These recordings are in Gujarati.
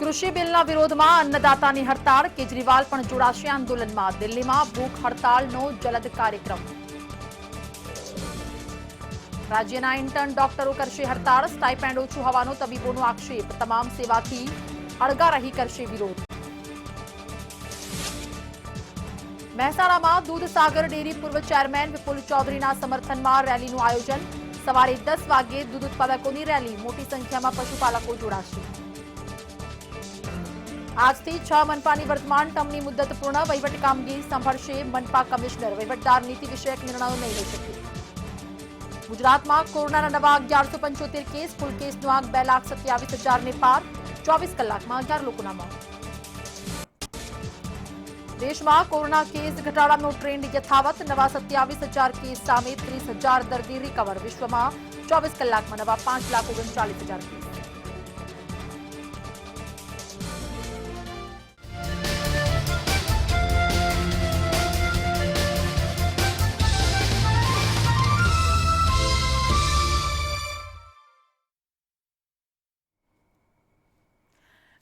કૃષિ બિલના વિરોધમાં અન્નદાતાની હડતાળ, કેજરીવાલ પણ જોડાશે આંદોલનમાં. દિલ્હીમાં ભૂખ હડતાળનો જલદ કાર્યક્રમ. રાજ્યના ઇન્ટર્ન ડોક્ટરો કરશે હડતાળ, સ્ટાઇપેન્ડ ઓછું હોવાનો તબીબોનો આક્ષેપ. તમામ સેવાથી અળગા રહી કરશે વિરોધ. મહેસાણામાં દૂધસાગર ડેરી પૂર્વ ચેરમેન વિપુલ ચૌધરીના સમર્થનમાં રેલીનું આયોજન. સવારે 10 વાગ્યે દૂધ ઉત્પાદકોની રેલી. મોટી સંખ્યામાં પશુપાલકો જોડાશે. આજથી 6 મનપાની વર્તમાન ટર્મની મુદ્દત પૂર્ણ. વહીવટી કામગીરી સંભાળશે મનપા કમિશનર. વહીવટદાર નીતિ વિષયક નિર્ણયો નહીં લઈ શકે. ગુજરાતમાં કોરોનાના નવા 1175 કેસ. કુલ કેસનો આંક 2,27,000 પાર. 24 કલાકમાં 11 લોકોના મોત. દેશમાં કોરોના કેસ ઘટાડાનો ટ્રેન્ડ યથાવત. નવા 27,000 કેસ સામે 30,000 દર્દી રિકવર. વિશ્વમાં 24 કલાકમાં નવા 5,39,000 કેસ.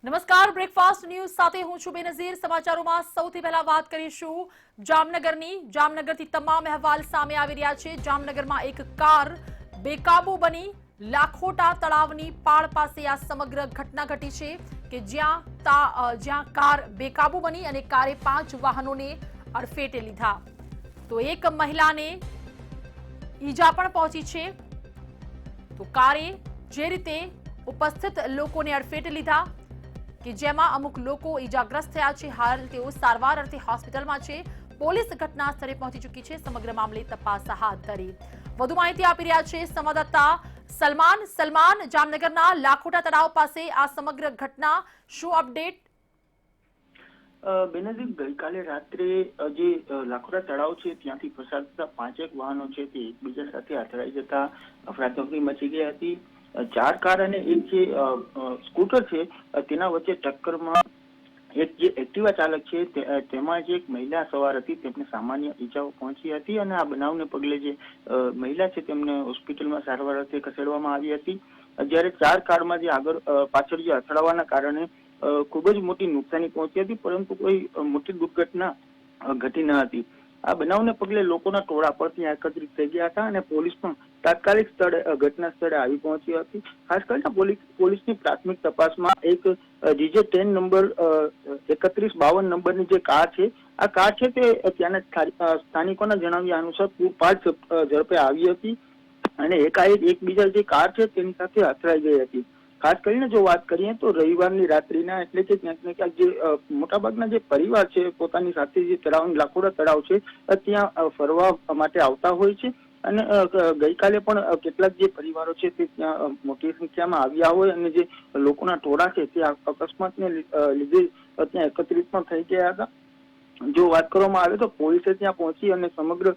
નમસ્કાર, બ્રેકફાસ્ટ ન્યૂઝ સાથે હું છું બેનઝીર. સમાચારોમાં સૌથી પહેલા વાત કરીશું જામનગરની. જામનગરથી તમામ અહેવાલ સામે આવી રહ્યા છે. જામનગરમાં એક કાર બેકાબુ બની લાખોટા તળાવની પાળ પાસે આ સમગ્ર ઘટના ઘટી છે કે જ્યાં કાર બેકાબુ બની અને કારે 5 વાહનોને અડફેટે લીધા. તો એક મહિલાને ઈજા પણ પહોંચી છે. તો કારે જે રીતે ઉપસ્થિત લોકોને અડફેટે લીધા કે જેમાં અમુક લોકો ઈજાગ્રસ્ત થયા છે. હાલ તેઓ સારવાર અર્થે હોસ્પિટલમાં છે. પોલીસ ઘટના સ્થળે પહોંચી ચૂકી છે. સમગ્ર મામલે તપાસ હાથ ધરી. વધુ માહિતી આપી રહ્યા છે સંવાદદાતા સલમાન. સલમાન, જામનગરના લાખોટા તળાવ પાસે આ સમગ્ર ઘટના, શું અપડેટ? બેનઝીર, ગઈકાલે રાત્રે જે લાખોટા તળાવ છે ત્યાંથી પસાર થતા 5 વાહનો છે તે એકબીજા સાથે અથડાઈ જતા અફરાતફરી મચી ગઈ હતી. 4 કાર અને એક જે સ્કૂટર છે તેના વચ્ચે ટક્કરમાં એક જે એક્ટિવા ચાલક છે તેમાં જે એક મહિલા સવાર હતી તેમને સામાન્ય ઈજાઓ પહોંચી હતી અને આ બનાવને પગલે જે મહિલા છે તેમને હોસ્પિટલમાં સારવાર અર્થે ખસેડવામાં આવી હતી. જ્યારે 4 કારમાં જે આગળ પાછળ જે અથડાવાના કારણે ખૂબ જ મોટી નુકસાની પહોંચી હતી, પરંતુ કોઈ મોટી દુર્ઘટના ઘટી ન હતી. આ બનાવને પગલે લોકોના ટોળા પર ત્યાં એકત્રિત થઈ ગયા હતા અને પોલીસ પણ તાત્કાલિક ઘટના સ્થળે આવી પહોંચી હતી. ખાસ કરીને પોલીસની પ્રાથમિક તપાસમાં એક DJ10 નંબર 3152 નંબરની જે કાર છે, આ કાર છે તે ત્યાંના સ્થાનિકોના જણાવ્યા અનુસાર પૂરપાટ ઝડપે આવી હતી અને એકાએક એકબીજા જે કાર છે તેની સાથે અથડાઈ ગઈ હતી. ખાસ કરીને જો વાત કરીએ તો રવિવારની રાત્રિના, એટલે કે ક્યાંક ને ક્યાંક જે મોટાભાગના જે પરિવાર છે પોતાની સાથે જે લાખોટા તળાવ છે ત્યાં ફરવા માટે આવતા હોય છે અને ગઈકાલે પણ કેટલાક જે પરિવારો છે તે ત્યાં મોટી સંખ્યામાં આવ્યા હોય અને જે લોકોના ટોળા છે તે અકસ્માતને લીધે ત્યાં એકત્રિત પણ થઈ ગયા હતા. જો વાત કરવામાં આવે તો પોલીસે ત્યાં પહોંચી અને સમગ્ર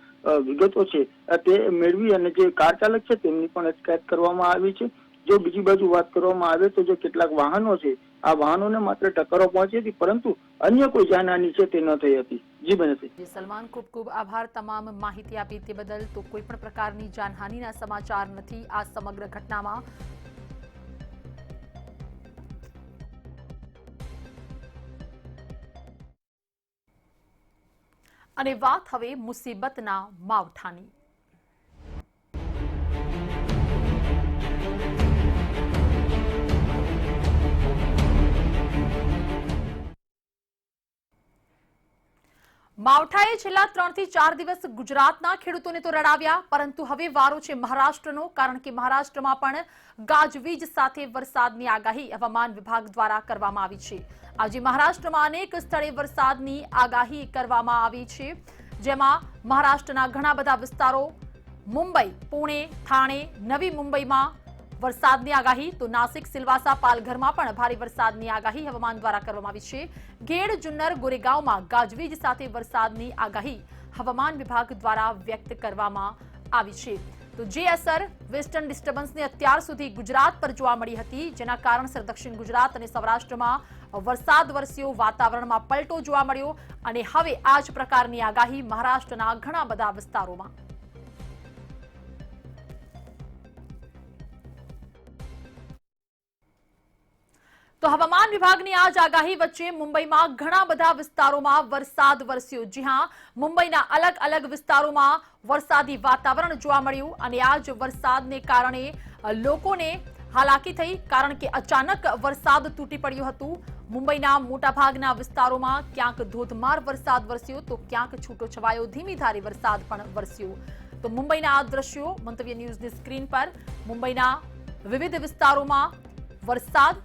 વિગતો છે તે મેળવી અને જે કાર ચાલક છે તેમની પણ અટકાયત કરવામાં આવી છે. જો બીજી બાજુ વાત કરવામાં આવે તો જે કેટલાક વાહનો છે આ વાહનોને માત્ર ટક્કરો પહોંચી હતી, પરંતુ અન્ય કોઈ જાનહાની છે તે ન થઈ હતી. જી બનશે. સલમાન, ખૂબ ખૂબ આભાર તમામ માહિતી આપી તે બદલ. તો કોઈ પણ પ્રકારની જાનહાનિના સમાચાર નથી આ સમગ્ર ઘટનામાં. અને વાત હવે મુસીબતના માવઠાની. માવઠાએ છેલ્લા 3 થી 4 દિવસ ગુજરાતના ખેડૂતોને તો રડાવ્યા, પરંતુ હવે વારો છે મહારાષ્ટ્રનો. કારણ કે મહારાષ્ટ્રમાં પણ ગાજવીજ સાથે વરસાદની આગાહી હવામાન વિભાગ દ્વારા કરવામાં આવી છે. આજે મહારાષ્ટ્રમાં અનેક સ્થળે વરસાદની આગાહી કરવામાં આવી છે, જેમાં મહારાષ્ટ્રના ઘણા બધા વિસ્તારો, મુંબઈ, પુણે, થાણે, નવી મુંબઈમાં વરસાદની આગાહી. તો નાસિક, સિલવાસા, પાલઘરમાં પણ ભારે વરસાદની આગાહી હવામાન દ્વારા કરવામાં આવી છે. ગેડ, જુન્નર, ગોરેગાંવમાં ગાજવીજ સાથે વરસાદની આગાહી હવામાન વિભાગ દ્વારા વ્યક્ત કરવામાં આવી છે. તો જે અસર વેસ્ટર્ન ડિસ્ટર્બન્સની અત્યાર સુધી ગુજરાત પર જોવા મળી હતી, જેના કારણસર દક્ષિણ ગુજરાત અને સૌરાષ્ટ્રમાં વરસાદ વરસ્યો, વાતાવરણમાં પલટો જોવા મળ્યો અને હવે આ જ પ્રકારની આગાહી મહારાષ્ટ્રના ઘણા બધા વિસ્તારોમાં. તો હવામાન વિભાગની આ જ આગાહી વચ્ચે મુંબઈમાં ઘણા બધા વિસ્તારોમાં વરસાદ વરસ્યો. જી હા, મુંબઈના અલગ અલગ વિસ્તારોમાં વરસાદી વાતાવરણ જોવા મળ્યું અને આ જ વરસાદને કારણે લોકોને હાલાકી થઈ, કારણ કે અચાનક વરસાદ તૂટી પડ્યું હતું. મુંબઈના મોટાભાગના વિસ્તારોમાં ક્યાંક ધોધમાર વરસાદ વરસ્યો તો ક્યાંક છૂટોછવાયો ધીમી ધારે વરસાદ પણ વરસ્યો. તો મુંબઈના આ દ્રશ્યો મંતવ્ય ન્યૂઝની સ્ક્રીન પર. મુંબઈના વિવિધ વિસ્તારોમાં વરસાદ,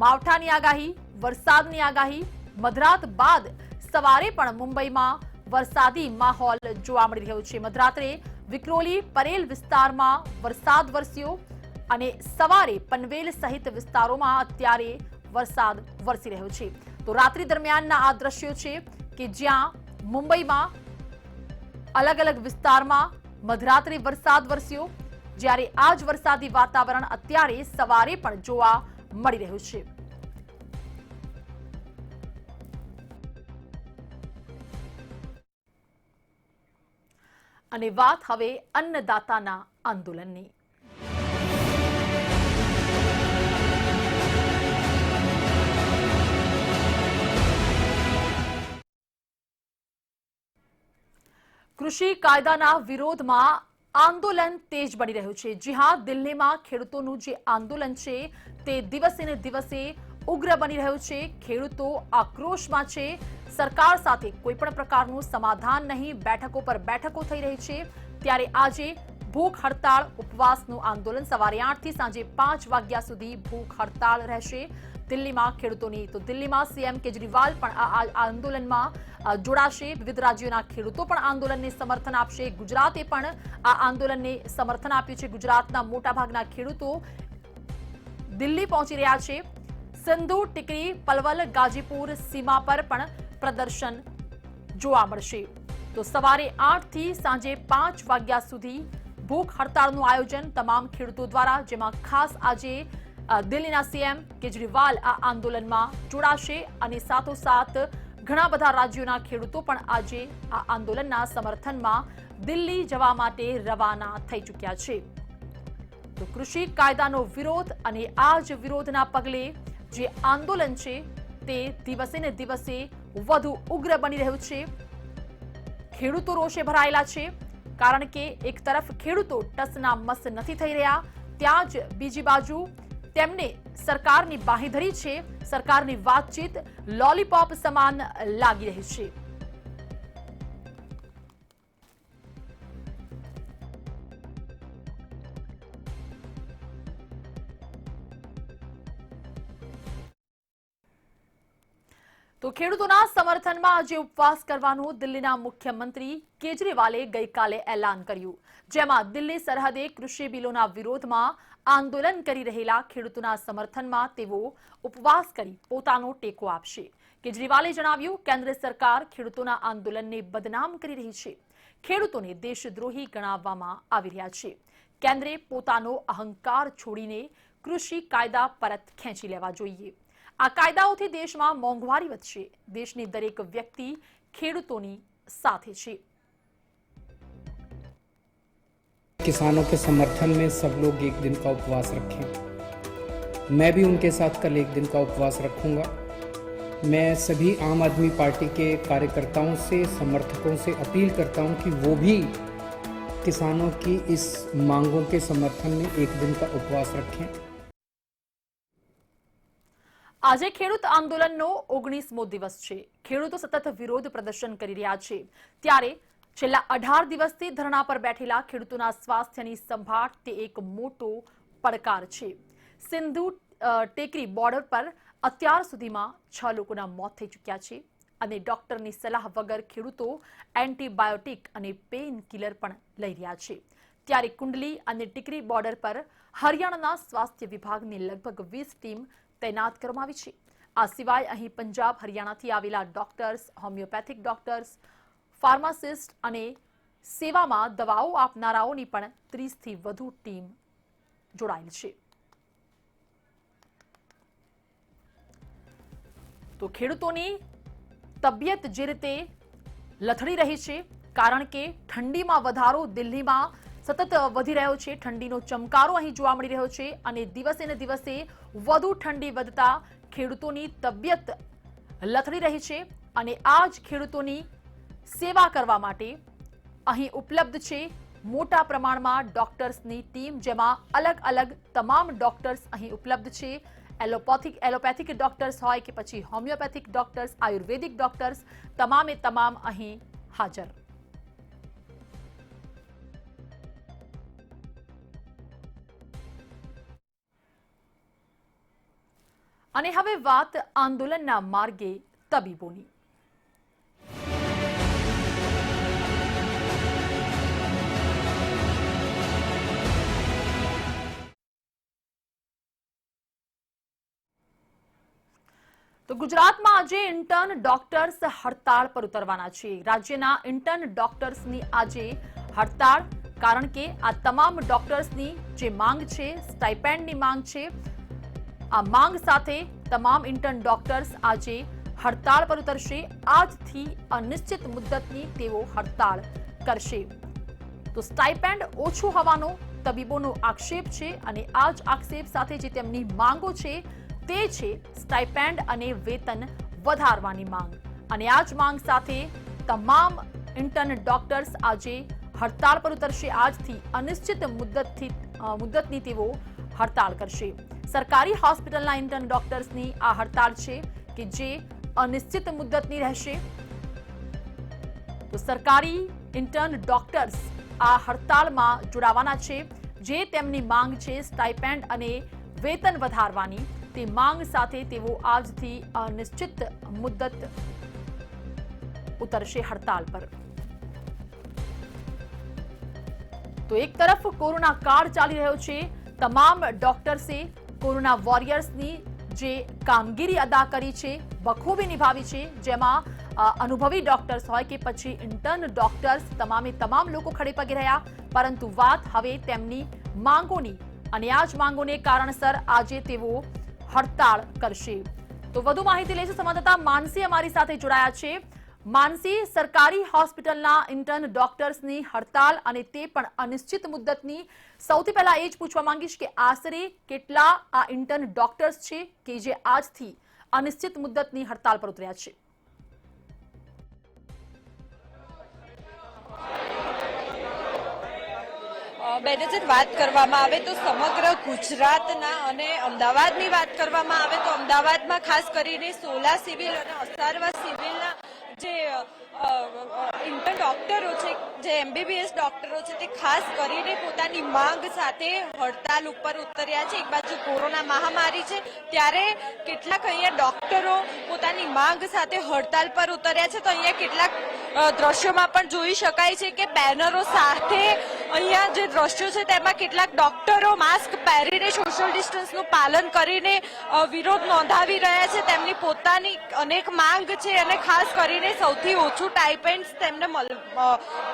માવઠાની આગાહી, વરસાદની આગાહી. મધરાત બાદ સવારે પણ મુંબઈમાં વરસાદી માહોલ જોવા મળી રહ્યો છે. મધરાત્રે વિક્રોલી પરેલ વિસ્તારમાં વરસાદ વરસ્યો અને સવારે પનવેલ સહિત વિસ્તારોમાં અત્યારે વરસાદ વરસી રહ્યો છે. તો રાત્રિ દરમિયાનના આ દ્રશ્યો છે કે જ્યાં મુંબઈમાં અલગ અલગ વિસ્તારમાં મધરાત્રે વરસાદ વરસ્યો, જ્યારે આ જ વરસાદી વાતાવરણ અત્યારે સવારે પણ જોવા મળી રહ્યું છે. અને વાત હવે અન્નદાતાના આંદોલનની. કૃષિ કાયદાના વિરોધમાં આંદોલન તેજ બની રહ્યું છે. જી હા, દિલ્હીમાં ખેડૂતોનું જે આંદોલન છે તે દિવસે ને દિવસે ઉગ્ર બની રહ્યું છે. ખેડૂતો આક્રોશમાં છે. સરકાર સાથે કોઈ પણ પ્રકારનું સમાધાન નહીં, બેઠકો પર બેઠકો થઈ રહી છે. ત્યારે આજે ભૂખ હડતાળ ઉપવાસનું આંદોલન સવારે 8 થી સાંજે 5 વાગ્યા સુધી ભૂખ હડતાળ રહેશે દિલ્હીમાં ખેડૂતોની. તો દિલ્હીમાં સીએમ કેજરીવાલ પણ આ આંદોલનમાં જોડાશે. વિવિધ રાજ્યોના ખેડૂતો પણ આંદોલનને સમર્થન આપશે. ગુજરાતે પણ આ આંદોલનને સમર્થન આપ્યું છે. ગુજરાતના મોટાભાગના ખેડૂતો દિલ્હી પહોંચી રહ્યા છે. સિંધુ, ટીકરી, પલવલ, ગાજીપુર સીમા પર પણ પ્રદર્શન જોવા મળશે. તો સવારે 8 થી સાંજે 5 વાગ્યા સુધી ભૂખ હડતાળનું આયોજન તમામ ખેડૂતો દ્વારા, જેમાં ખાસ આજે દિલ્હીના સીએમ કેજરીવાલ આ આંદોલનમાં જોડાશે અને સાથોસાથ ઘણા બધા રાજ્યોના ખેડૂતો પણ આજે આ આંદોલનના સમર્થનમાં દિલ્હી જવા માટે રવાના થઈ ચૂક્યા છે. તો કૃષિ કાયદાનો વિરોધ અને આ જ વિરોધના પગલે જે આંદોલન છે તે દિવસે ને દિવસે વધુ ઉગ્ર બની રહ્યું છે. ખેડૂતો રોષે ભરાયેલા છે, કારણ કે એક તરફ ખેડૂતો ટસના મસ નથી થઈ રહ્યા, ત્યાં જ બીજી બાજુ તેમને સરકારની બાંહેધરી છે, સરકારની વાતચીત લોલીપોપ સમાન લાગી રહી છે. તો ખેડૂતોના સમર્થનમાં આજે ઉપવાસ કરવાનું દિલ્હીના મુખ્યમંત્રી કેજરીવાલે ગઈકાલે એલાન કર્યું, જેમાં દિલ્હી સરહદે કૃષિ બિલોના વિરોધમાં આંદોલન કરી રહેલા ખેડૂતોના સમર્થનમાં તેઓ ઉપવાસ કરી પોતાનો ટેકો આપશે. કેજરીવાલે જણાવ્યું, કેન્દ્ર સરકાર ખેડૂતોના આંદોલનને બદનામ કરી રહી છે. ખેડૂતોને દેશદ્રોહી ગણાવવામાં આવી રહ્યા છે. કેન્દ્રે પોતાનો અહંકાર છોડીને કૃષિ કાયદા પરત ખેંચી લેવા જોઈએ. આ કાયદાઓથી દેશમાં મોંઘવારી વધશે. દેશની દરેક વ્યક્તિ ખેડૂતોની સાથે છે. किसानों के समर्थन में सब लोग एक दिन का उपवास रखें. मैं भी उनके साथ कल एक दिन का उपवास रखूंगा. मैं सभी आम आदमी पार्टी के कार्यकर्ताओं से, समर्थकों से अपील करता हूं कि वो भी किसानों की इस मांगों के समर्थन में एक दिन का उपवास रखें. આજે ખેડૂત આંદોલનનો 19મો દિવસ છે. ખેડૂતો સતત વિરોધ પ્રદર્શન કરી રહ્યા છે. ત્યારે છેલ્લા 18 દિવસથી ધરણા પર બેઠેલા ખેડૂતોના સ્વાસ્થ્યની સંભાળ તે એક મોટો પડકાર છે. સિંધુ ટેકરી બોર્ડર પર અત્યાર સુધીમાં 6 લોકોના મોત થઈ ચૂક્યા છે અને ડોક્ટરની સલાહ વગર ખેડૂતો એન્ટીબાયોટિક અને પેઇન કિલર પણ લઈ રહ્યા છે. ત્યારે કુંડલી અને ટીકરી બોર્ડર પર હરિયાણાના સ્વાસ્થ્ય વિભાગની લગભગ 20 ટીમ તૈનાત કરવામાં આવી છે. આ સિવાય અહીં પંજાબ, હરિયાણાથી આવેલા ડોક્ટર્સ, હોમિયોપેથિક ડોક્ટર્સ, ફાર્માસિસ્ટ અને સેવામાં દવાઓ આપનારાઓની પણ 30 થી વધુ ટીમ જોડાયેલ છે. તો ખેડૂતોની તબિયત જે રીતે લથડી રહી છે, કારણ કે ઠંડીમાં વધારો દિલ્હીમાં સતત વધી રહ્યો છે, ઠંડીનો ચમકારો અહીં જોવા મળી રહ્યો છે અને દિવસે ને દિવસે વધુ ઠંડી વધતા ખેડૂતોની તબિયત લથડી રહી છે અને આ જ ખેડૂતોની સેવા કરવા માટે અહીં ઉપલબ્ધ છે મોટા પ્રમાણમાં ડોક્ટર્સની ટીમ, જેમાં અલગ અલગ તમામ ડોક્ટર્સ અહીં ઉપલબ્ધ છે. એલોપેથિક ડોક્ટર્સ હોય કે પછી હોમિયોપેથિક ડોક્ટર્સ, આયુર્વેદિક ડોક્ટર્સ, તમામે તમામ અહીં હાજર. અને હવે વાત આંદોલનના માર્ગે તબીબોની. તો ગુજરાતમાં આજે ઇન્ટર્ન ડોક્ટર્સ હડતાળ પર ઉતરવાના છે. રાજ્યના ઇન્ટર્ન ડોક્ટર્સની આજે હડતાળ, કારણ કે આ તમામ ડોક્ટર્સની જે માંગ છે, સ્ટાઇપેન્ડની માંગ છે, આ માંગ સાથે તમામ ઇન્ટર્ન ડોક્ટર્સ આજે હડતાળ પર ઉતરશે. આજથી અનિશ્ચિત મુદ્દતની તેઓ હડતાળ કરશે. તો સ્ટાઇપેન્ડ ઓછું હોવાનો તબીબોનો આક્ષેપ છે અને આ જ આક્ષેપ સાથે જે તેમની માંગો છે તે છે સ્ટાઇપેન્ડ અને વેતન વધારવાની માંગ. અને આ જ માંગ સાથે તમામ ઇન્ટર્ન ડોક્ટર્સ આજે હડતાળ પર ઉતરશે. આજથી અનિશ્ચિત મુદ્દતની તેઓ હડતાળ કરશે. સરકારી હોસ્પિટલના ઇન્ટર્ન ડોક્ટર્સની આ હડતાળ છે કે જે અનિશ્ચિત મુદ્દતની રહેશે. તો સરકારી ઇન્ટર્ન ડોક્ટર્સ આ હડતાળમાં જોડાવાના છે. જે તેમની માંગ છે સ્ટાઇપેન્ડ અને વેતન વધારવાની, તે માંગ સાથે તેઓ આજથી અનિશ્ચિત મુદ્દત ઉતરશે હડતાળ પર. તો એક તરફ કોરોના કાળ ચાલી રહ્યો છે, તમામ ડોક્ટર્સે કોરોના વોરિયર્સની જે કામગીરી અદા કરી છે, બખૂબી નિભાવી છે, જેમાં અનુભવી ડોક્ટર્સ હોય કે પછી ઇન્ટર્ન ડોક્ટર્સ, તમામ લોકો ખડે પગે રહ્યા. પરંતુ વાત હવે તેમની માંગોની, અને આ જ માંગોને કારણસર આજે તેઓ હડતાળ કરશે. તો વધુ માહિતી લઈશું, સંવાદદાતા માનસી અમારી સાથે જોડાયા છે. માનસી, સરકારી હોસ્પિટલના ઇન્ટર્ન ડોક્ટર્સની હડતાળ અને તે પણ અનિશ્ચિત મુદ્દતની. સૌથી પહેલા એ જ પૂછવા માંગીશ કે આશરે કેટલા આ ઇન્ટર્ન ડોક્ટર્સ છે કે જે આજથી અનિશ્ચિત મુદ્દતની હડતાળ પર ઉતર્યા છે? બેનજીત, વાત કરવામાં આવે તો સમગ્ર ગુજરાતના અને અમદાવાદની વાત કરવામાં આવે તો અમદાવાદમાં ખાસ કરીને સોલા સિવિલ અને અસારવા સિવિલના જે ઇન્ટર્ન ડોક્ટરો છે, જે એમબીબીએસ ડોક્ટરો છે, તે ખાસ કરીને પોતાની માંગ સાથે હડતાલ ઉપર ઉતર્યા છે. એક બાજુ કોરોના મહામારી છે ત્યારે કેટલાક અહીંયા ડોક્ટરો પોતાની માંગ સાથે હડતાલ પર ઉતર્યા છે. તો અહીંયા કેટલાક દ્રશ્યોમાં પણ જોઈ શકાય છે કે બેનરો સાથે અહીંયા જે દ્રશ્યો છે તેમાં કેટલાક ડોક્ટરો માસ્ક પહેરીને સોશિયલ ડિસ્ટન્સનું પાલન કરીને વિરોધ નોંધાવી રહ્યા છે. તેમની પોતાની અનેક માંગ છે અને ખાસ કરીને સૌથી ઓછું ટાઇપેન્ડ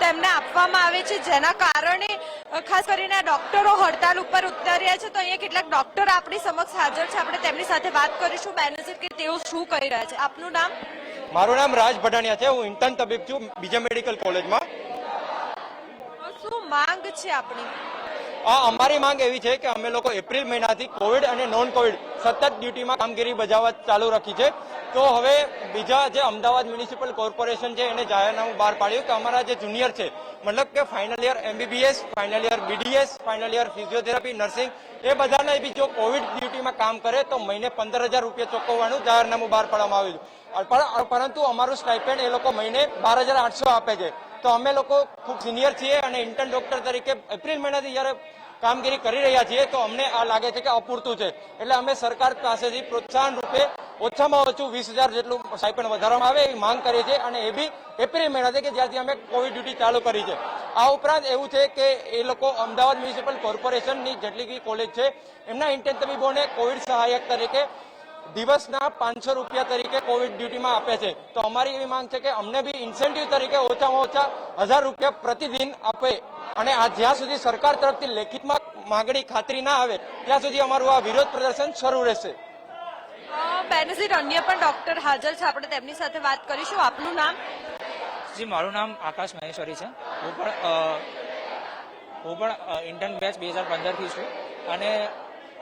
તેમને આપવામાં આવે છે, જેના કારણે ખાસ કરીને આ ડોક્ટરો હડતાલ ઉપર ઉતર્યા છે. તો અહીંયા કેટલાક ડોક્ટર આપણી સમક્ષ હાજર છે, આપણે તેમની સાથે વાત કરીશું બેનજીત કે તેઓ શું કહી રહ્યા છે. આપનું નામ? મારું નામ રાજ ભડાણિયા છે. હું ઇન્ટર્ન તબીબ છું બીજા મેડિકલ કોલેજમાં. શું માંગ છે આપણી? અમારી માંગ એવી છે કે અમે લોકો એપ્રિલ મહિનાથી કોવિડ અને નોન કોવિડ સતત ડ્યુટીમાં કામગીરી બજાવવા ચાલુ રાખી છે. તો હવે બીજા જે અમદાવાદ મ્યુનિસિપલ કોર્પોરેશન છે એને જાહેરનામું બહાર પાડ્યું કે અમારા જે જુનિયર છે, મતલબ કે final year MBBS, final year BDS, final year physiotherapy, nursing, એ બધાને બી જો કોવિડ ડ્યુટીમાં કામ કરે તો મહિને 15,000 રૂપિયા ચૂકવવાનું જાહેરનામું બહાર પાડવામાં આવ્યું છે. પરંતુ અમારું સ્ટાઇપેન્ડ એ લોકો મહિને 12,800 આપે છે. તો અમે લોકો ખૂબ સિનિયર છીએ અને ઇન્ટર્ન ડોક્ટર તરીકે એપ્રિલ મહિનાથી જ્યારે કામગીરી કરી રહ્યા છીએ તો અમને આ લાગે છે કે અપૂરતું છે. એટલે અમે સરકાર પાસેથી પ્રોત્સાહન રૂપે ઓછામાં ઓછું 20,000 જેટલું સ્ટાઇપેન્ડ વધારવામાં આવે એવી માંગ કરીએ છીએ, અને એ બી એપ્રિલ મહિનાથી કે જ્યારથી અમે કોવિડ ડ્યુટી ચાલુ કરી છે. આ ઉપરાંત એવું છે કે એ લોકો અમદાવાદ મ્યુનિસિપલ કોર્પોરેશનની જેટલી બી કોલેજ છે એમના ઇન્ટર્ન તબીબોને કોવિડ સહાયક તરીકે દિવસના 500 રૂપિયા તરીકે કોવિડ ડ્યુટીમાં આપે છે. તો અમારી એવી માંગ છે કે અમને બી ઇન્સેન્ટિવ તરીકે ઓછામાં ઓછા 1,000 રૂપિયા પ્રતિદિન આપે, અને આ જ્યાં સુધી સરકાર તરફથી લેખિતમાં માંગણી ખાતરી ના આવે ત્યાં સુધી અમારું આ વિરોધ પ્રદર્શન શરૂ રહેશે. બેનજીત, અન્ય પણ ડોક્ટર હાજર છે, આપણે તેમની સાથે વાત કરીશું. આપનું નામ? જી, મારું નામ આકાશ મહેશ્વરી છે. હું પણ હું પણ ઇન્ટર્ન બેચ 2015થી છું અને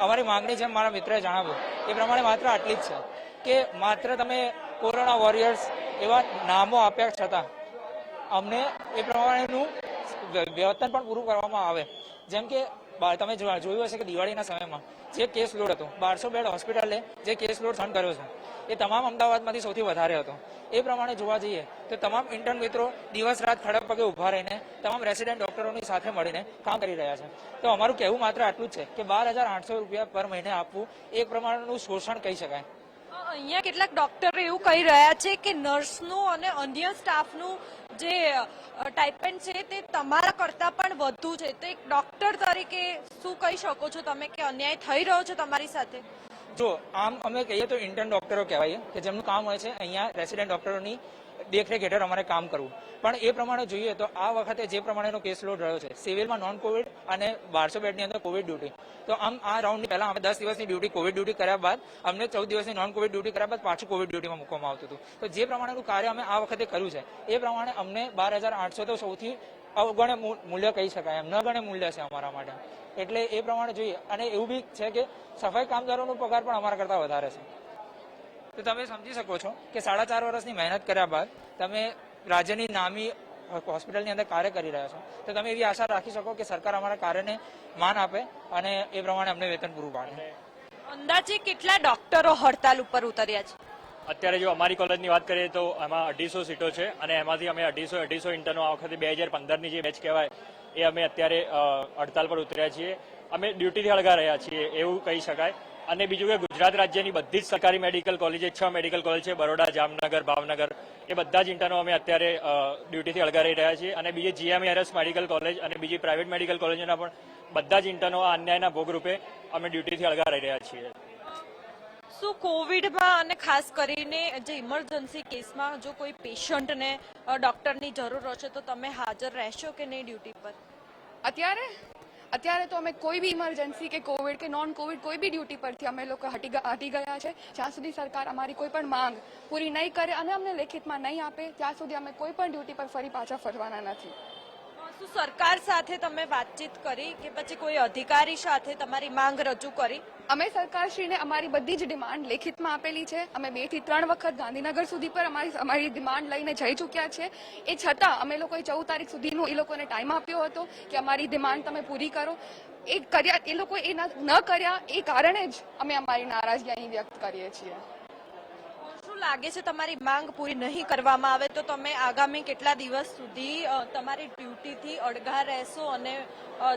અમારી માંગણી જેમ મારા મિત્રએ જણાવ્યું એ પ્રમાણે માત્ર આટલી જ છે કે માત્ર તમે કોરોના વોરિયર્સ એવા નામો આપ્યા છતાં અમને એ પ્રમાણેનું વેતન પણ પૂરું કરવામાં આવે. જેમ કે તમે જોયું હશે કે દિવાળીના સમયમાં જે કેસ લોડ હતો 1200 બેડ હોસ્પિટલે જે કેસ લોડ સહન કર્યો છે એ તમામ અમદાવાદમાંથી સૌથી વધારે હતો. એ પ્રમાણે જોવા જઈએ તો તમામ ઇન્ટર્ન મિત્રો દિવસ રાત ખડક પગે ઊભા રહીને તમામ રેસિડેન્ટ ડોક્ટરોની સાથે મળીને કામ કરી રહ્યા છે. તો અમારું કહેવું માત્ર આટલું જ છે કે 12,800 રૂપિયા પર મહિને આપવું એક પ્રમાણનું શોષણ કહી શકાય. અહીંયા કેટલાક ડોક્ટરો એવું કહી રહ્યા છે કે નર્સનું અને અન્ય સ્ટાફનું જે ટાઇપેન્ડ છે તે તમારા કરતાં પણ વધુ છે. તો એક ડોક્ટર તરીકે શું કહી શકો છો તમે કે અન્યાય થઈ રહ્યો છે તમારી સાથે? જો આમ અમે કહીએ તો ઇન્ટર્ન ડોક્ટરો કહેવાય કે જેમનું કામ હોય છે અહીંયા રેસિડેન્ટ ડોક્ટરોની દેખરેખ હેઠળ અમારે કામ કરવું. પણ એ પ્રમાણે જોઈએ તો આ વખતે જે પ્રમાણેનો કેસ લોડ રહ્યો છે સિવિલમાં નોન કોવિડ અને 1200 બેડની અંદર કોવિડ ડ્યુટી, તો આમ આ રાઉન્ડની પહેલા અમે 10 દિવસની ડ્યુટી કોવિડ ડ્યુટી કર્યા બાદ અમને 14 દિવસની નોન કોવિડ ડ્યુટી કર્યા બાદ પાછું કોવિડ ડ્યુટીમાં મૂકવામાં આવતું હતું. તો જે પ્રમાણેનું કાર્ય અમે આ વખતે કર્યું છે એ પ્રમાણે અમને 12,800 તો સૌથી અવગણ્ય મૂલ્ય કહી શકાય, એમ નગણ્ય મૂલ્ય છે અમારા માટે. એટલે એ પ્રમાણે જોઈએ. અને એવું બી છે કે સફાઈ કામદારોનો પગાર પણ અમારા કરતાં વધારે છે. તો તમે સમજી શકો છો કે 4.5 વર્ષની મહેનત કર્યા બાદ તમે રાજ્યની નામી હોસ્પિટલની અંદર કાર્ય કરી રહ્યા છો તો તમે એવી આશા રાખી શકો કે સરકાર અમારા કાર્યને માન આપે અને એ પ્રમાણે અમને વેતન પૂરું પાડે. અંદાજે કેટલા ડોક્ટરો હડતાલ ઉપર ઉતર્યા છે? અત્યારે જો અમારી કોલેજની વાત કરીએ તો એમાં 250 સીટો છે અને એમાંથી અમે 250 ઇન્ટર્નો આ વખતે 2015ની જે બેચ કહેવાય એ અમે અત્યારે હડતાલ પર ઉતર્યા છીએ. અમે ડ્યુટીથી હળગા રહ્યા છીએ એવું કહી શકાય. અને બીજું કે ગુજરાત રાજ્યની બધી જ સરકારી મેડિકલ કોલેજ 6 મેડિકલ કોલેજ છે, બરોડા, જામનગર, ભાવનગર, એ બધા જ ઇન્ટર્નો અમે અત્યારે ડ્યુટીથી હળગા રહી રહ્યા છીએ. અને બીજી GMRS મેડિકલ કોલેજ અને બીજી પ્રાઇવેટ મેડિકલ કોલેજોના પણ બધા જ ઇન્ટર્નો આ અન્યાયના ભોગરૂપે અમે ડ્યુટીથી હળગા રહી રહ્યા છીએ. શું કોવિડમાં અને ખાસ કરીને જે ઇમરજન્સી કેસમાં જો કોઈ પેશન્ટને ડોક્ટરની જરૂર હશે તો તમે હાજર રહેશો કે નહીં ડ્યુટી પર? અત્યારે તો અમે કોઈ બી ઇમરજન્સી કે કોવિડ કે નોન કોવિડ કોઈ બી ડ્યુટી પરથી અમે લોકો હટી ગયા છે. જ્યાં સુધી સરકાર અમારી કોઈ પણ માંગ પૂરી નહીં કરે અને અમને લેખિતમાં નહીં આપે ત્યાં સુધી અમે કોઈ પણ ડ્યુટી પર ફરી પાછા ફરવાના નથી. શું સરકાર સાથે તમે વાતચીત કરી કે પછી કોઈ અધિકારી સાથે તમારી માંગ રજૂ કરી? અમે સરકારશ્રીને અમારી બધી જ ડિમાન્ડ લેખિતમાં આપેલી છે. અમે 2 થી 3 વખત ગાંધીનગર સુધી પર અમારી ડિમાન્ડ લઈને જઈ ચૂક્યા છે. એ છતાં અમે લોકોએ 14 તારીખ સુધીનો એ લોકોને ટાઈમ આપ્યો હતો કે અમારી ડિમાન્ડ તમે પૂરી કરો. એ લોકો એ ન કર્યા એ કારણે જ અમે અમારી નારાજગી અહીં વ્યક્ત કરીએ છીએ. શું લાગે છે તમારી માંગ પૂરી નહીં કરવામાં આવે તો તમે આગામી કેટલા દિવસ સુધી તમારી ડ્યુટીથી અળગા રહેશો અને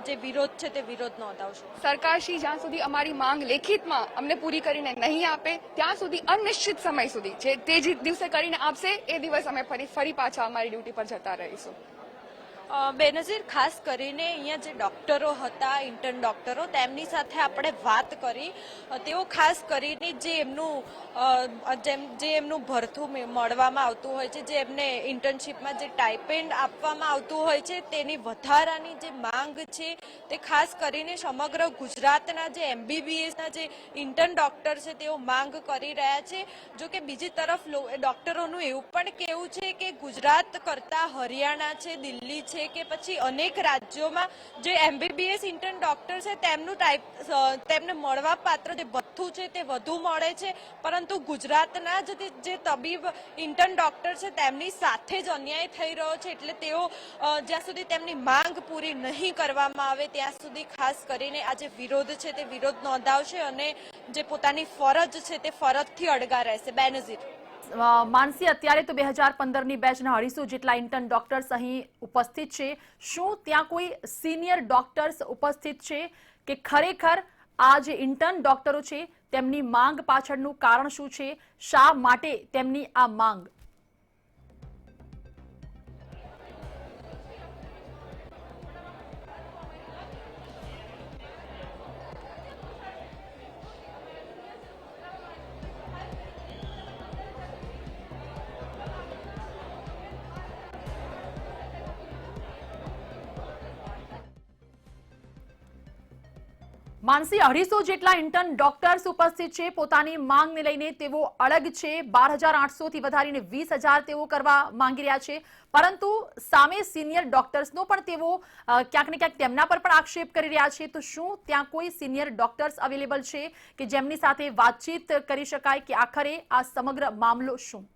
જે વિરોધ છે તે વિરોધ નોંધાવશો? સરકારશ્રી જ્યાં સુધી અમારી માંગ લેખિતમાં અમને પૂરી કરીને નહીં આપે ત્યાં સુધી અનિશ્ચિત સમય સુધી જે તે જ દિવસે કરીને આપશે એ દિવસ અમે ફરી પાછા અમારી ડ્યુટી પર જતા રહીશું. બેનઝીર, ખાસ કરીને અહીંયા જે ડોક્ટરો હતા, ઇન્ટર્ન ડોક્ટરો, તેમની સાથે આપણે વાત કરી. તેઓ ખાસ કરીને જે એમનું ભરથું મળવામાં આવતું હોય છે, જે એમને ઇન્ટર્નશીપમાં જે ટાઇપેન્ડ આપવામાં આવતું હોય છે તેની વધારાની જે માંગ છે તે ખાસ કરીને સમગ્ર ગુજરાતના જે MBBSના જે ઇન્ટર્ન ડોક્ટર છે તેઓ માંગ કરી રહ્યા છે. જો કે બીજી તરફ ડોક્ટરોનું એવું પણ કહેવું છે કે ગુજરાત કરતાં હરિયાણા છે, દિલ્હી છે કે પછી અનેક રાજ્યોમાં જે MBBS ઇન્ટર્ન ડોક્ટર છે તેમને મળવા પાત્ર જે ભથ્થું છે તે વધુ મળે છે, પરંતુ ગુજરાતના જે તબીબ ઇન્ટર્ન ડોક્ટર છે તેમની સાથે જ અન્યાય થઈ રહ્યો છે. એટલે તેઓ જ્યાં સુધી તેમની માંગ પૂરી નહીં કરવામાં આવે ત્યાં સુધી ખાસ કરીને આ જે વિરોધ છે તે વિરોધ નોંધાવશે અને જે પોતાની ફરજ છે તે ફરજથી અડગા રહેશે. બેનઝીર, માનસી, અત્યારે તો 2015ની બેચના 250 જેટલા ઇન્ટર્ન ડોક્ટર્સ અહીં ઉપસ્થિત છે. શું ત્યાં કોઈ સિનિયર ડોક્ટર્સ ઉપસ્થિત છે કે ખરેખર આ જે ઇન્ટર્ન ડોક્ટરો છે તેમની માંગ પાછળનું કારણ શું છે? શા માટે તેમની આ માંગ? માનસી 250 જેટલા ઇન્ટર્ન ડોક્ટર્સ ઉપસ્થિત છે. પોતાની માંગને લઈને તેઓ અડગ છે. 12,800 થી વધારીને 20,000 તેઓ કરવા માંગી રહ્યા છે. પરંતુ સામે સિનિયર ડોક્ટર્સનો પણ તેઓ ક્યાંક ને ક્યાંક તેમના પર પણ આક્ષેપ કરી રહ્યા છે. તો શું ત્યાં કોઈ સિનિયર ડોક્ટર્સ અવેલેબલ છે કે જેમની સાથે વાતચીત કરી શકાય કે આખરે આ સમગ્ર મામલો શું?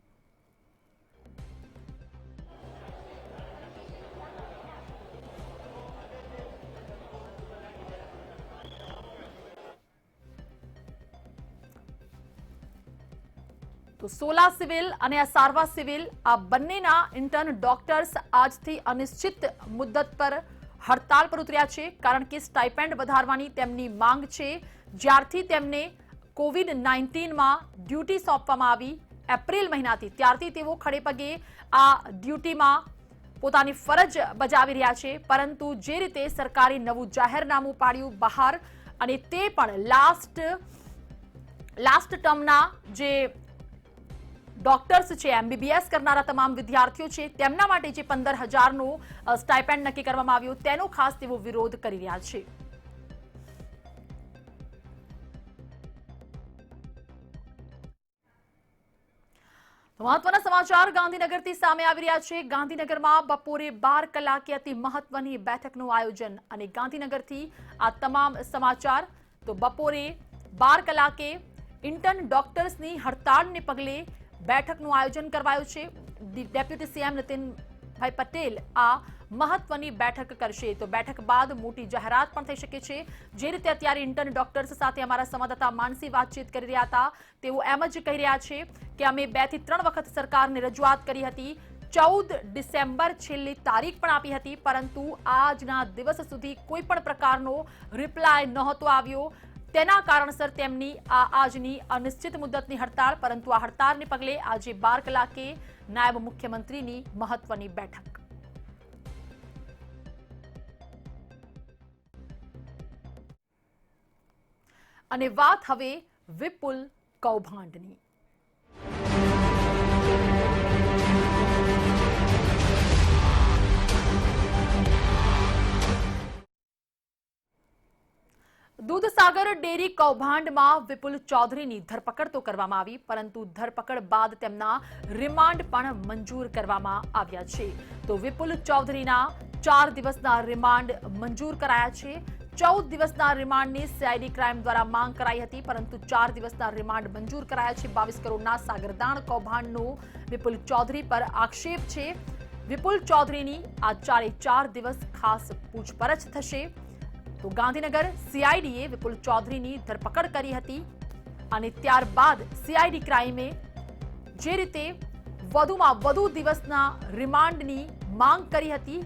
તો સોલા સિવિલ અને અસારવા સિવિલ આ બંનેના ઇન્ટર્ન ડોક્ટર્સ આજથી અનિશ્ચિત મુદ્દત પર હડતાલ પર ઉતર્યા છે. કારણ કે સ્ટાઇપેન્ડ વધારવાની તેમની માંગ છે. જ્યારથી તેમને કોવિડ-19માં ડ્યુટી સોંપવામાં આવી એપ્રિલ મહિનાથી, ત્યારથી તેઓ ખડેપગે આ ડ્યુટીમાં પોતાની ફરજ બજાવી રહ્યા છે. પરંતુ જે રીતે સરકારે નવું જાહેરનામું પાડ્યું બહાર અને તે પણ લાસ્ટ ટર્મના જે ડોક્ટર્સ છે, MBBS કરનારા તમામ વિદ્યાર્થીઓ છે, તેમના માટે જે 15,000નો સ્ટાઇપેન્ડ નક્કી કરવામાં આવ્યો તેનો ખાસ તેઓ વિરોધ કરી રહ્યા છે. મહત્વના સમાચાર ગાંધીનગરથી સામે આવી રહ્યા છે. ગાંધીનગરમાં બપોરે 12 કલાકે અતિ મહત્વની બેઠકનું આયોજન અને ગાંધીનગરથી આ તમામ સમાચાર. તો બપોરે 12 કલાકે ઇન્ટર્ન ડોક્ટર્સની હડતાળને પગલે બેઠકનું આયોજન કરવાયું છે. ડેપ્યુટી સીએમ નીતિનભાઈ પટેલ આ મહત્વની બેઠક કરશે. તો બેઠક બાદ મોટી જાહેરાત પણ થઈ શકે છે. જે રીતે અત્યારે ઇન્ટર્ન ડોક્ટર્સ સાથે અમારા સંવાદદાતા માનસી વાતચીત કરી રહ્યા હતા, તેઓ એમ જ કહી રહ્યા છે કે અમે 2 થી 3 વખત સરકારને રજૂઆત કરી હતી. 14 ડિસેમ્બર છેલ્લી તારીખ પણ આપી હતી, પરંતુ આજના દિવસ સુધી કોઈ પણ પ્રકારનો રિપ્લાય નહોતો આવ્યો. તેના કારણસર તેમની આજની અનિશ્ચિત મુદ્દતની હડતાળ. પરંતુ આ હડતાળને પગલે આજે 12 કલાકે નાયબ મુખ્યમંત્રીની મહત્વની બેઠક. અને વાત હવે વિપુલ કૌભાંડની. દૂધસાગર ડેરી કૌભાંડમાં વિપુલ ચૌધરીની ધરપકડ તો કરવામાં આવી, પરંતુ ધરપકડ બાદ તેમના રિમાન્ડ પણ મંજૂર કરવામાં આવ્યા છે. તો વિપુલ ચૌધરીના 4 દિવસના રિમાન્ડ મંજૂર કરાયા છે. 14 દિવસના રિમાન્ડની સીઆઈડી ક્રાઇમ દ્વારા માંગ કરાઈ હતી, પરંતુ 4 દિવસના રિમાન્ડ મંજૂર કરાયા છે. 22 કરોડના સાગરદાણ કૌભાંડનો વિપુલ ચૌધરી પર આક્ષેપ છે. વિપુલ ચૌધરીની આ 4 દિવસ ખાસ પૂછપરછ થશે. તો ગાંધીનગર સીઆઈડીએ વિપુલ ચૌધરીની ધરપકડ કરી હતી અને ત્યારબાદ સીઆઈડી ક્રાઇમે જે રીતે વધુમાં વધુ દિવસના રિમાન્ડની માંગ કરી હતી,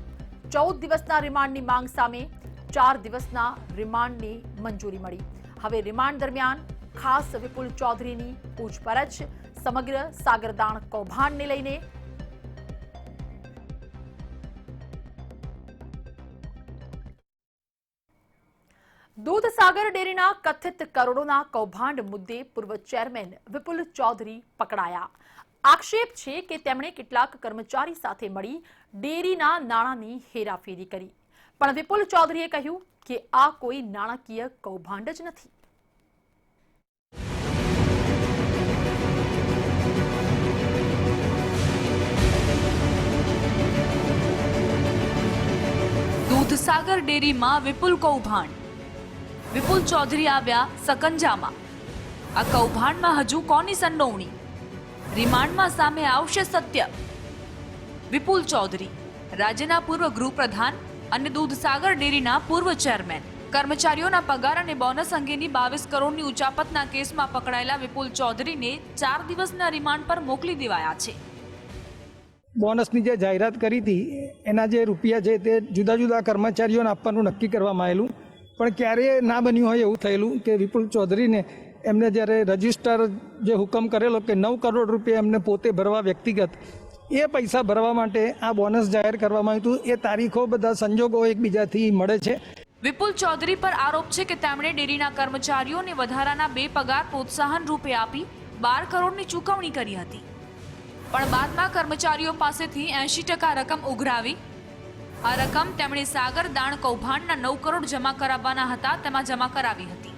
14 દિવસના રિમાન્ડની માંગ સામે 4 દિવસના રિમાન્ડની મંજૂરી મળી. હવે રિમાન્ડ દરમિયાન ખાસ વિપુલ ચૌધરીની પૂછપરછ સમગ્ર સાગરદાણ કૌભાંડને લઈને. દૂધસાગર ડેરીના કથિત કરોડોના કૌભાંડ મુદ્દે પૂર્વ ચેરમેન વિપુલ ચૌધરી પકડાયા. આક્ષેપ છે કે તેમણે કેટલાક કર્મચારી સાથે મળી ડેરીના નાણાંની હેરાફેરી કરી. પણ વિપુલ ચૌધરીએ કહ્યું કે આ કોઈ નાણાકીય કૌભાંડ જ નથી. દૂધસાગર ડેરીમાં વિપુલ કૌભાંડ. વિપુલ ચૌધરી આવ્યા સકંજામાં. આ કૌભાંડમાં હજુ કોની સંડોવણી? રિમાન્ડમાં સામે આવશે સત્ય. વિપુલ ચૌધરી રાજ્યના પૂર્વ ગૃહપ્રધાન અને દૂધસાગર ડેરીના પૂર્વ ચેરમેન. કર્મચારીઓના પગાર અને બોનસ અંગેની 22 કરોડની ઉચાપતના કેસમાં પકડાયેલા વિપુલ ચૌધરીને 4 દિવસના રિમાન્ડ પર મોકલી દેવાયા છે. બોનસની જે જાહેરાત કરી હતી એના જે રૂપિયા છે તે જુદા જુદા કર્મચારીઓને આપવાનું નક્કી કરવામાં આવેલું, પણ ક્યારેય ના બન્યું હોય એવું થયેલું કે વિપુલ ચૌધરીને એમને જ્યારે રજિસ્ટર જે હુકમ કરેલો કે 9 કરોડ રૂપિયા એમને પોતે ભરવા વ્યક્તિગત, એ પૈસા ભરવા માટે આ બોનસ જાહેર કરવામાં આવ્યું હતું. એ તારીખો બધા સંજોગો એકબીજાથી મળે છે. વિપુલ ચૌધરી પર આરોપ છે કે તેમણે ડેરીના કર્મચારીઓને વધારાના 2 પગાર પ્રોત્સાહન રૂપે આપી 12 કરોડની ચૂકવણી કરી હતી. પણ બાદમાં કર્મચારીઓ પાસેથી 80% રકમ ઉઘરાવી આ રકમ તેમણે સાગર દાણ કૌભાંડના 9 કરોડ જમા કરાવવાના હતા તેમાં જમા કરાવી હતી.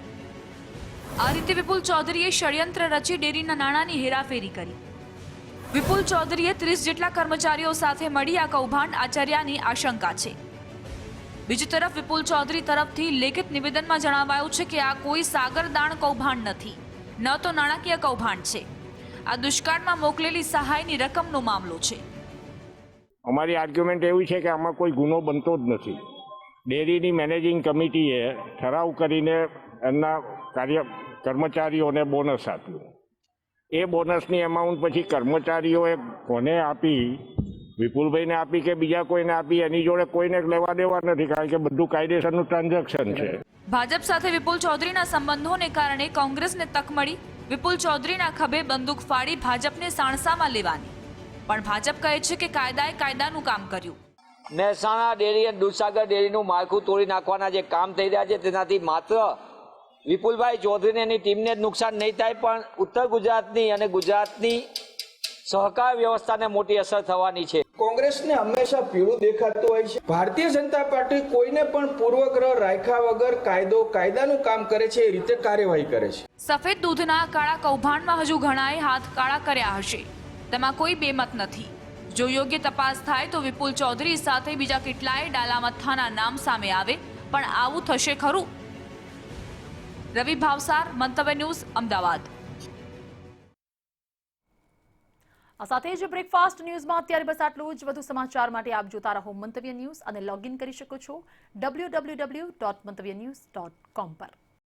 આ રીતે વિપુલ ચૌધરીએ ષડયંત્ર રચી ડેરીના નાણાંની હેરાફેરી કરી. વિપુલ ચૌધરીએ 30 જેટલા કર્મચારીઓ સાથે મળી આ કૌભાંડ આચર્યાની આશંકા છે. બીજી તરફ વિપુલ ચૌધરી તરફથી લેખિત નિવેદનમાં જણાવાયું છે કે આ કોઈ સાગર દાણ કૌભાંડ નથી, ન તો નાણાકીય કૌભાંડ છે. આ દુષ્કાળમાં મોકલેલી સહાયની રકમનો મામલો છે. અમારી આર્ગ્યુમેન્ટ એવી છે કે આમાં કોઈ ગુનો બનતો જ નથી. ડેરીની મેનેજિંગ કમિટીએ ઠરાવ કરીને એમના કર્મચારીઓને બોનસ આપ્યું. એ બોનસની અમાઉન્ટ પછી કર્મચારીઓએ કોને આપી, વિપુલભાઈને આપી કે બીજા કોઈને આપી, એની જોડે કોઈને લેવા દેવા નથી, કારણ કે બધું કાયદેસરનું ટ્રાન્ઝેક્શન છે. ભાજપ સાથે વિપુલ ચૌધરીના સંબંધોને કારણે કોંગ્રેસને તક મળી વિપુલ ચૌધરીના ખભે બંદૂક ફાડી ભાજપને સાણસામાં લેવાની. પણ ભાજપ કહે છે કે કાયદાએ કાયદાનું કામ કર્યું. મહેસાણા ડેરી અને દૂધસાગર ડેરીનું માળખું તોડી નાખવાના જે કામ થઈ રહ્યા છે તેનાથી માત્ર વિપુલભાઈ ચૌધરીને એની ટીમને જ નુકસાન નહીં થાય, પણ ઉત્તર ગુજરાતની અને ગુજરાતની સહકાર વ્યવસ્થાને મોટી અસર થવાની છે. કોંગ્રેસને હંમેશા પીળું દેખાતું હોય છે. ભારતીય જનતા પાર્ટી કોઈને પણ પૂર્વગ્રહ રાખ્યા વગર કાયદાનું કામ કરે છે, એ રીતે કાર્યવાહી કરે છે. સફેદ દૂધના કાળા કૌભાંડમાં હજુ ઘણાએ હાથ કાળા કર્યા હશે, તેમાં કોઈ બેમત નથી. જો યોગ્ય તપાસ થાય તો વિપુલ ચૌધરી સાથે બીજા કેટલાય ડાલામથ્થાના નામ સામે આવે, પણ આવું થશે ખરું? રવિ ભાવસાર, મંતવ્ય ન્યૂઝ, અમદાવાદ. આ સાથે જ બ્રેકફાસ્ટ ન્યૂઝમાં અત્યારે બસ આટલું જ. વધુ સમાચાર માટે આપ જોતા રહો મંતવ્ય ન્યૂઝ અને લોગિન કરી શકો છો www.mantavyanews.com પર.